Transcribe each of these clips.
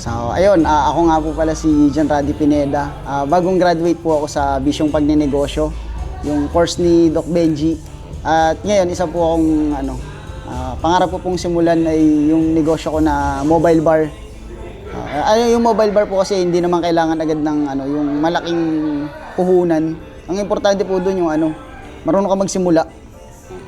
So, ayun, ako nga po pala si John Radi Pineda. Bagong graduate po ako sa Bisyong Pagnenegosyo, yung course ni Doc Benji. At ngayon, isa po akong pangarap ko pong simulan ay yung negosyo ko na mobile bar. Yung mobile bar po kasi hindi naman kailangan agad ng yung malaking puhunan. Ang importante po doon yung marunong ka magsimula.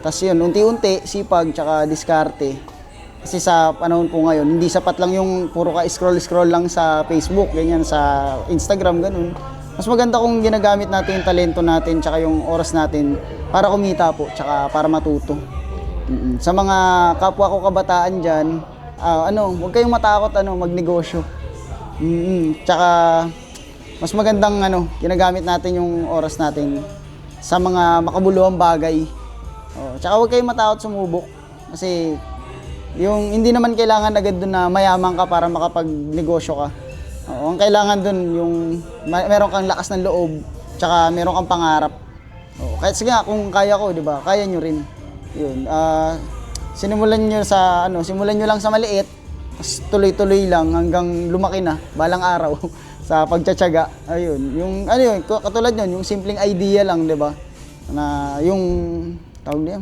Tapos yun, unti-unti, sipag, tsaka diskarte. Kasi sa panahon po ngayon, hindi sapat lang yung puro ka scroll-scroll lang sa Facebook, ganyan, sa Instagram, ganun. Mas maganda kung ginagamit natin yung talento natin, tsaka yung oras natin para kumita po, tsaka para matuto. Sa mga kapwa ko kabataan dyan, huwag kayong matakot magnegosyo. Tsaka mas magandang ginagamit natin yung oras natin sa mga makabuluhang bagay. Tsaka huwag kayong matakot sumubok kasi yung hindi naman kailangan agad doon na mayaman ka para makapagnegosyo ka. Ang kailangan doon yung meron kang lakas ng loob, tsaka meron kang pangarap. Kahit sige kung kaya ko, 'di ba? Kaya nyo rin. 'Yun. Simulan nyo lang sa maliit, tapos tuloy-tuloy lang hanggang lumaki na balang araw sa pagtitiyaga. Ayun. Yung katulad nun, yung simpleng idea lang, 'di ba? Na yung tawag niya,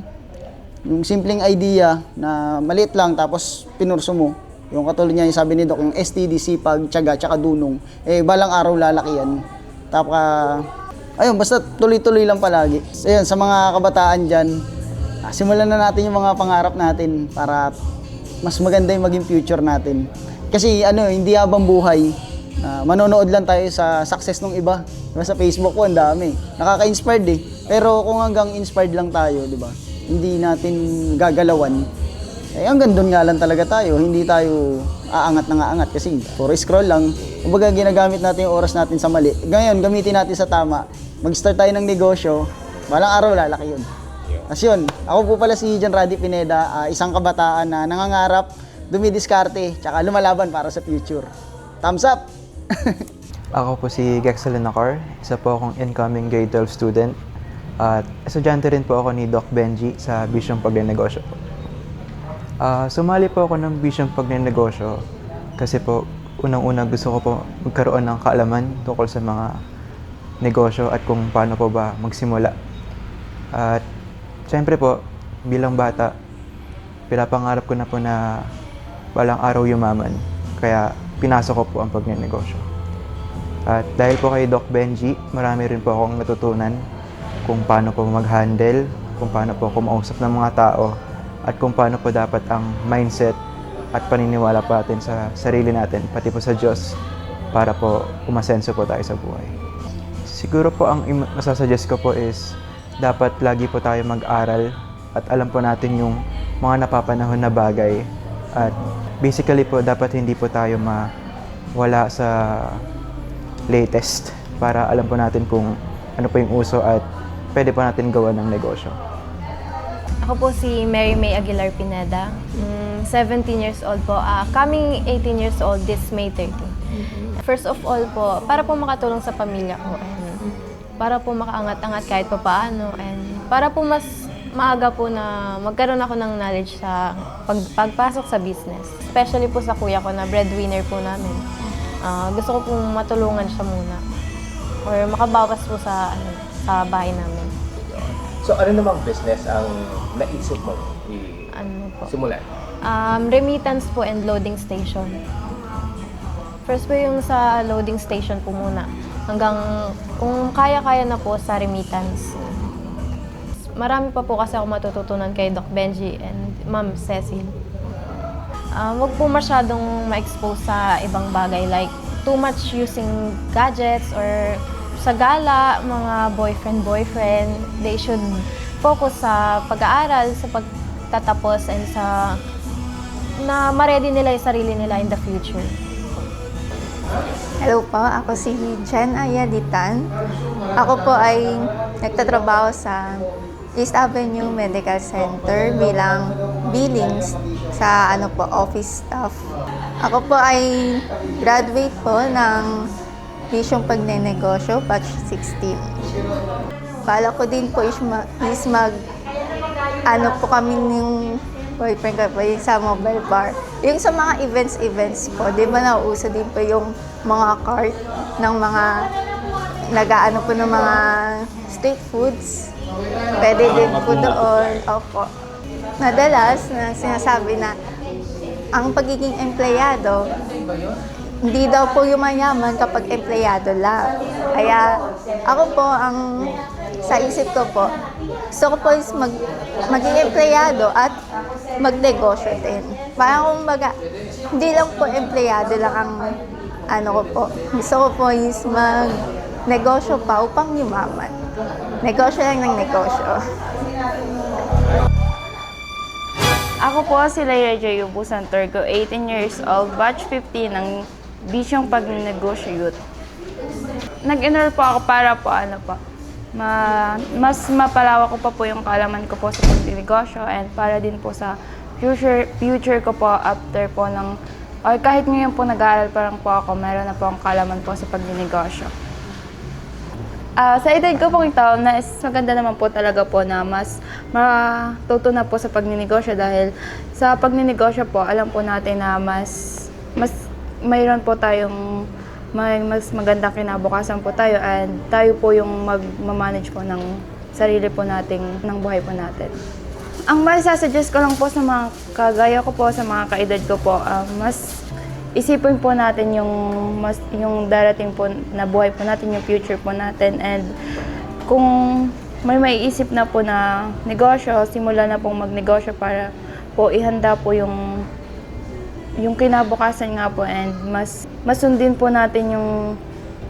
yung simpleng idea na maliit lang tapos pinurso mo. Yung katulad niya yung sabi ni Doc, yung STD, sipag, tiyaga, tsaka dunong. Balang araw lalaki yan. Tapos, basta tuloy-tuloy lang palagi. So, ayun, sa mga kabataan dyan, simulan na natin yung mga pangarap natin para mas maganda yung maging future natin. Kasi hindi habang buhay, manonood lang tayo sa success ng iba. Diba, sa Facebook ko, ang dami. Nakaka-inspired eh. Pero kung hanggang inspired lang tayo, di ba? Hindi natin gagalawan, hanggang doon nga lang talaga tayo. Hindi tayo aangat na aangat kasi puro scroll lang. Kumbaga ginagamit natin yung oras natin sa mali. Ngayon, gamitin natin sa tama. Mag-start tayo ng negosyo, balang araw lalaki yun. As yun, ako po pala si John Radi Pineda, isang kabataan na nangangarap, dumidiskarte, tsaka lumalaban para sa future. Thumbs up! Ako po si Gexel Nacor, isa po akong incoming grade 12 student. At estudyante rin po ako ni Doc Benji sa Bisyong Pagnenegosyo po. Sumali po ako ng Bisyong Pagnenegosyo kasi po unang-una gusto ko po magkaroon ng kaalaman tungkol sa mga negosyo at kung paano po ba magsimula. At siyempre po, bilang bata, pinapangarap ko na po na balang araw yumaman. Kaya pinasok ko po ang pagnenegosyo. At dahil po kay Doc Benji, marami rin po akong natutunan kung paano po mag-handle, kung paano po kumausap ng mga tao, at kung paano po dapat ang mindset at paniniwala po natin sa sarili natin, pati po sa Diyos, para po umasenso po tayo sa buhay. Siguro po ang masasuggest ko po is, dapat lagi po tayo mag-aral at alam po natin yung mga napapanahon na bagay. At basically po, dapat hindi po tayo mawala sa latest para alam po natin kung ano po yung uso at pwede po natin gawa ng negosyo. Ako po si Mary May Aguilar Pineda, 17 years old po, coming 18 years old this May 13. First of all po, para po makatulong sa pamilya ko, and para po makaangat-angat kahit pa paano, and para po mas maaga po na magkaroon ako ng knowledge sa pagpasok sa business. Especially po sa kuya ko na breadwinner po namin. Gusto ko pong matulungan siya muna or makabawas po sa bahay namin. So ano namang business ang naisip mo simulan? Remittance po and loading station. First po yung sa loading station po muna. Hanggang kung kaya-kaya na po sa remittance. Marami pa po kasi ako matututunan kay Doc Benji and Ma'am Cecil. Huwag po masyadong ma-expose sa ibang bagay like too much using gadgets or sa gala, mga boyfriend, they should focus sa pag-aaral, sa pagtatapos, and sa na ma-ready nila yung sarili nila in the future. Hello po, ako si Jen Ayaditan. Ako po ay nagtatrabaho sa East Avenue Medical Center bilang billings sa office staff. Ako po ay graduate po ng Bisyong Pagnenegosyo, batch 16. Bala ko din po is kami ng boyfriend ko po sa mobile bar. Yung sa mga events po, di ba nauuso din po yung mga cart ng mga nag-aano po ng mga street foods. Pwede din po doon. Opo. Madalas na sinasabi na ang pagiging empleyado, hindi daw po yumayaman kapag empleyado lang. Kaya ako po, sa isip ko po, gusto ko po is maging empleyado at magnegosyo din. Parang kumbaga, hindi lang po empleyado lang ang ano ko po. Gusto ko po is magnegosyo pa upang yumaman. Negosyo lang ng negosyo. Ako po si Lyra J. Ubusan Turco, 18 years old, batch 15 ng Bisyong Pagnenegosyo Youth. Nag-enroll po ako para po mas mapalawak ko pa po yung kaalaman ko po sa pagnenegosyo and para din po sa future ko po after po or kahit ngayon po nag-aaral pa lang po ako, meron na po ang kaalaman po sa pagnenegosyo. Sa edad ko pong ito, maganda naman po talaga po na mas matuto na po sa pagninegosyo dahil sa pagninegosyo po, alam po natin na mas mayroon po tayong mas magandang kinabukasan po tayo and tayo po yung mag-manage po ng sarili po nating, ng buhay po natin. Ang masasuggest ko lang po sa mga kagaya ko po, sa mga kaedad ko po, mas isipin po natin yung darating po na buhay po natin, yung future po natin. And kung may maiisip na po na negosyo, simula na pong magnegosyo para po ihanda po yung kinabukasan nga po and mas sundin po natin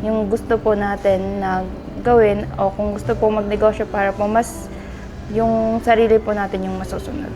yung gusto po natin na gawin o kung gusto po magnegosyo para po mas yung sarili po natin yung masusunod.